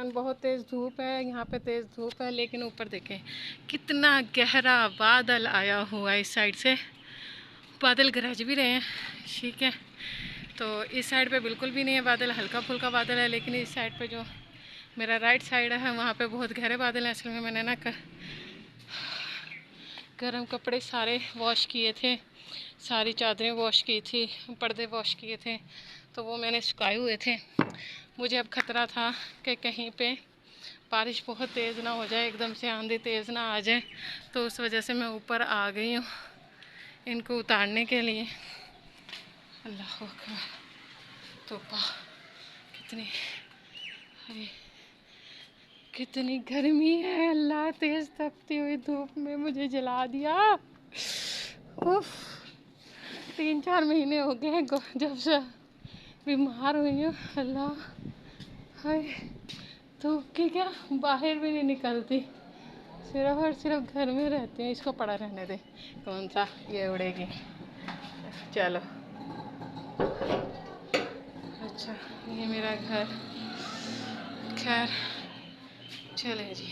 Fan, बहुत तेज़ धूप है यहाँ पे, तेज़ धूप है। लेकिन ऊपर देखें कितना गहरा बादल आया हुआ है। इस साइड से बादल गरज भी रहे हैं, ठीक है। तो इस साइड पे बिल्कुल भी नहीं है बादल, हल्का फुल्का बादल है। लेकिन इस साइड पे जो मेरा राइट साइड है वहाँ पे बहुत गहरे बादल हैं। असल में मैंने ना गर्म कपड़े सारे वॉश किए थे, सारी चादरें वॉश की थी, पर्दे वॉश किए थे, तो वो मैंने सुखाए हुए थे। मुझे अब खतरा था कि कहीं पे बारिश बहुत तेज़ ना हो जाए, एकदम से आंधी तेज़ ना आ जाए, तो उस वजह से मैं ऊपर आ गई हूँ इनको उतारने के लिए। अल्लाह अकबर, तौबा, कितनी अरे कितनी गर्मी है। अल्लाह, तेज़ तपती हुई धूप में मुझे जला दिया। उफ, 3-4 महीने हो गए जब से बीमार हुई हूँ। अल्लाह, हाय, धूप की क्या बाहर भी नहीं निकलती, सिर्फ और सिर्फ घर में रहती हैं। इसको पड़ा रहने दे, कौन सा ये उड़ेगी। चलो, अच्छा, ये मेरा घर, खैर चले जी।